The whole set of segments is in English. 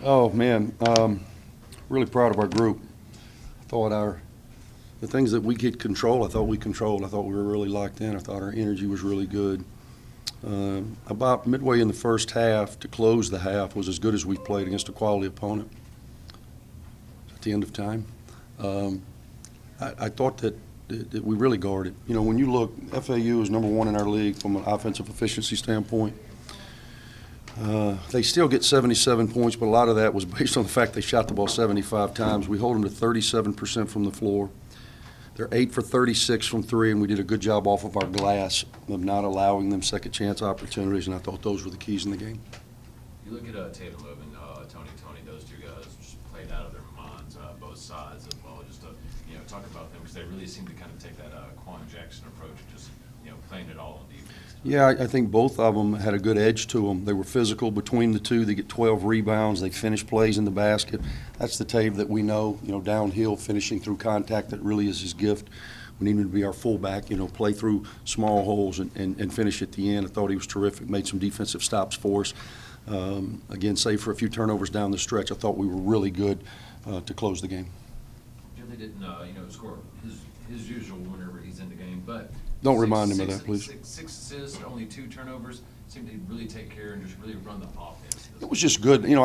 Oh, man, really proud of our group. I thought the things that we could control, I thought we controlled. I thought we were really locked in. I thought our energy was really good. About midway in the first half, to close the half, was as good as we've played against a quality opponent at the end of time. I thought that we really guarded. You know, when you look, FAU is number one in our league from an offensive efficiency standpoint. They still get 77 points, but a lot of that was based on the fact they shot the ball 75 times. We hold them to 37% from the floor. They're 8 for 36 from three, and we did a good job off of our glass of not allowing them second chance opportunities, and I thought those were the keys in the game. You look at Tatum Love and Tony, those two guys just played out of their minds, both sides as well. Just to talk about them because they really seem to kind of take that Quan Jackson approach, just playing it all on defense. Yeah, I think both of them had a good edge to them. They were physical between the two. They get 12 rebounds. They finish plays in the basket. That's the Tave that we know, downhill, finishing through contact. That really is his gift. We need him to be our fullback, play through small holes and finish at the end. I thought he was terrific, made some defensive stops for us. Again, save for a few turnovers down the stretch, I thought we were really good to close the game. They didn't, score his usual whenever he's in the game, but don't remind him of that, please. Six assists, only 2 turnovers. Seemed to really take care and just really run the offense. It was just good. You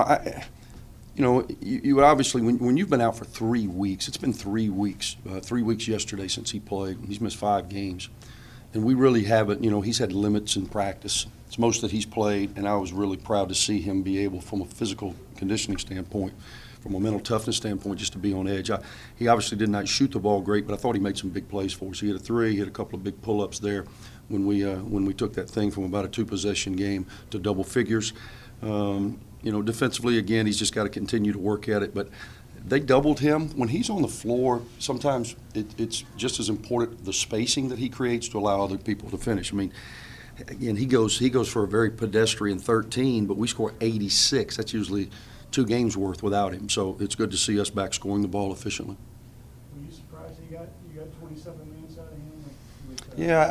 obviously, when you've been out for 3 weeks, it's been 3 weeks. 3 weeks yesterday since he played. He's missed 5 games. And we really haven't, he's had limits in practice. It's most that he's played, and I was really proud to see him be able, from a physical conditioning standpoint, from a mental toughness standpoint, just to be on edge. He obviously did not shoot the ball great, but I thought he made some big plays for us. He hit a 3, he hit a couple of big pull-ups there when we took that thing from about a 2-possession game to double figures. Defensively, again, he's just got to continue to work at it. But they doubled him. When he's on the floor, sometimes it's just as important the spacing that he creates to allow other people to finish. I mean, again, he goes for a very pedestrian 13, but we score 86. That's usually 2 games worth without him. So it's good to see us back scoring the ball efficiently. Were you surprised you got 27 minutes out of him? Yeah,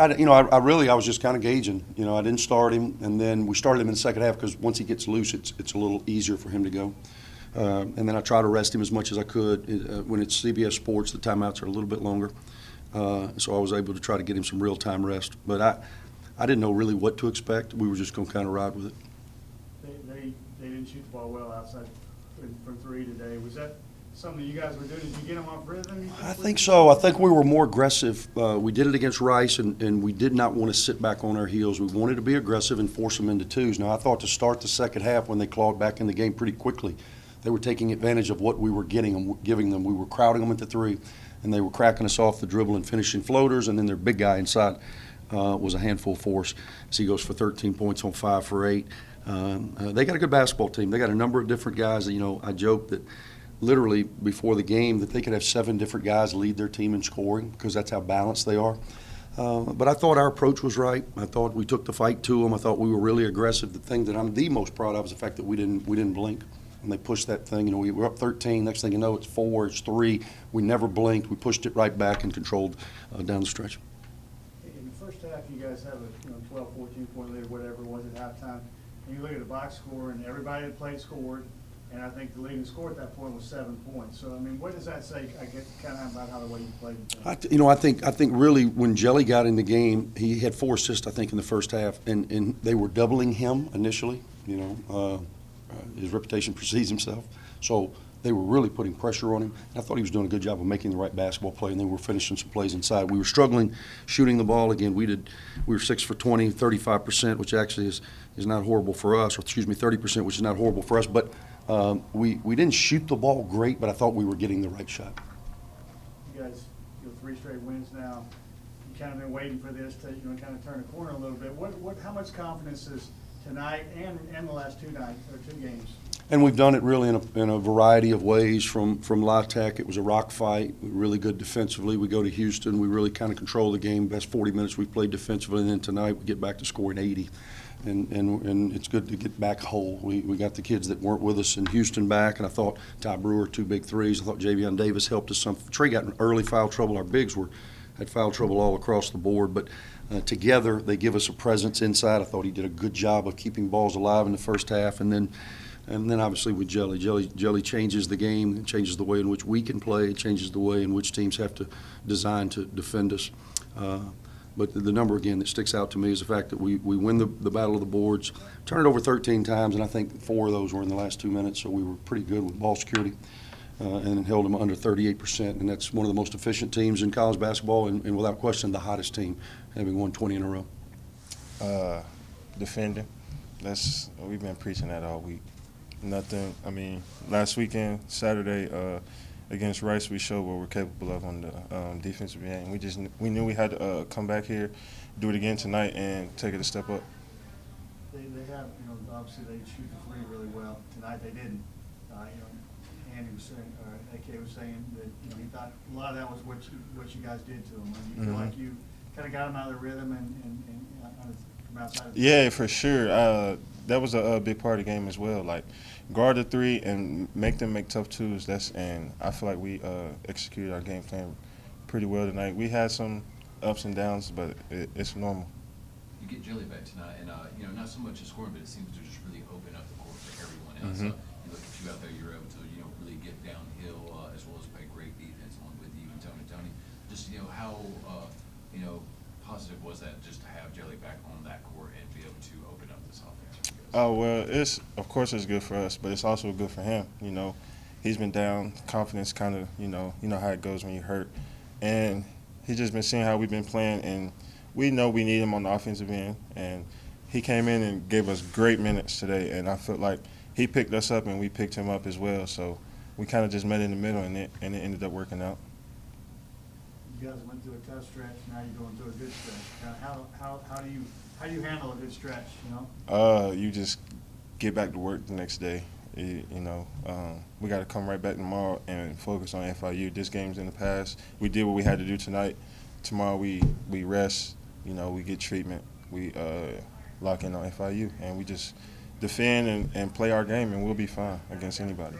I was just kind of gauging. I didn't start him, and then we started him in the second half because once he gets loose, it's a little easier for him to go. And then I try to rest him as much as I could. When it's CBS Sports, the timeouts are a little bit longer, so I was able to try to get him some real-time rest. But I didn't know really what to expect. We were just going to kind of ride with it. They didn't shoot the ball well outside from 3 today. Was that something you guys were doing? Did you get them off rhythm? I think so. I think we were more aggressive. We did it against Rice, and we did not want to sit back on our heels. We wanted to be aggressive and force them into twos. Now, I thought to start the second half when they clawed back in the game pretty quickly, they were taking advantage of what we were giving them. We were crowding them at the 3, and they were cracking us off the dribble and finishing floaters, and then their big guy inside was a handful for us. So he goes for 13 points on 5 for 8. They got a good basketball team. They got a number of different guys. I joked that literally before the game that they could have 7 different guys lead their team in scoring because that's how balanced they are. But I thought our approach was right. I thought we took the fight to them. I thought we were really aggressive. The thing that I'm the most proud of is the fact that we didn't blink. And they pushed that thing. We were up 13. Next thing you know, it's 4, it's 3. We never blinked. We pushed it right back and controlled down the stretch. In the first half, you guys have a 12, 14-point lead, whatever it was at halftime. And you look at the box score, and everybody that played scored. And I think the leading score at that point was 7 points. So, I mean, what does that say, I guess, kind of about how the way you played? I think really when Jelly got in the game, he had 4 assists, I think, in the first half. And they were doubling him initially. His reputation precedes himself. So they were really putting pressure on him. And I thought he was doing a good job of making the right basketball play, and they were finishing some plays inside. We were struggling shooting the ball. Again, we were 6 for 20, 35%, which actually is not horrible for us, or 30%, which is not horrible for us. But we didn't shoot the ball great, but I thought we were getting the right shot. You guys, 3 straight wins now. You kind of been waiting for this to kind of turn a corner a little bit. How much confidence is tonight and the last 2 nights or 2 games? And we've done it really in a variety of ways. From La Tech, it was a rock fight. We were really good defensively. We go to Houston. We really kind of control the game. Best 40 minutes we've played defensively. And then tonight we get back to scoring 80. And it's good to get back whole. We got the kids that weren't with us in Houston back, and I thought Ty Brewer, 2 big threes. I thought Javion Davis helped us some. Trey got in early foul trouble. Our bigs had foul trouble all across the board, but together they give us a presence inside. I thought he did a good job of keeping balls alive in the first half, and then And then obviously with Jelly. Jelly changes the game, it changes the way in which we can play, it changes the way in which teams have to design to defend us. But the number, again, that sticks out to me is the fact that we win the battle of the boards, turn it over 13 times, and I think 4 of those were in the last 2 minutes, so we were pretty good with ball security and held them under 38%. And that's one of the most efficient teams in college basketball and without question the hottest team, having won 20 in a row. Defending. We've been preaching that all week. Nothing. I mean, last weekend, Saturday, against Rice, we showed what we're capable of on the defensive end. We knew we had to come back here, do it again tonight, and take it a step up. They have, obviously they shoot the three really well. Tonight they didn't. Andy was saying, or AK was saying that, he thought a lot of that was what you guys did to them. And you feel like you kind of got them out of their rhythm and from outside of the Yeah, for sure. That was a big part of the game as well. Like, guard the three and make them make tough twos. And I feel like we executed our game plan pretty well tonight. We had some ups and downs, but it's normal. You get Jelly back tonight, and not so much a scoring, but it seems to just really open up the court for everyone else. You look at you out there, you're able to really get downhill as well as play great defense along with you and Tony. Just how positive was that just to have Jelly back on that court and be able to open up this offense? Oh, well, of course it's good for us, but it's also good for him. He's been down, confidence kind of, you know how it goes when you hurt. And he's just been seeing how we've been playing, and we know we need him on the offensive end. And he came in and gave us great minutes today, and I felt like he picked us up and we picked him up as well. So we kind of just met in the middle, and it ended up working out. You guys went through a tough stretch. Now you're going through a good stretch. How do you handle a good stretch? You just get back to work the next day. We got to come right back tomorrow and focus on FIU. This game's in the past. We did what we had to do tonight. Tomorrow we rest. We get treatment. We lock in on FIU, and we just defend and play our game, and we'll be fine against anybody.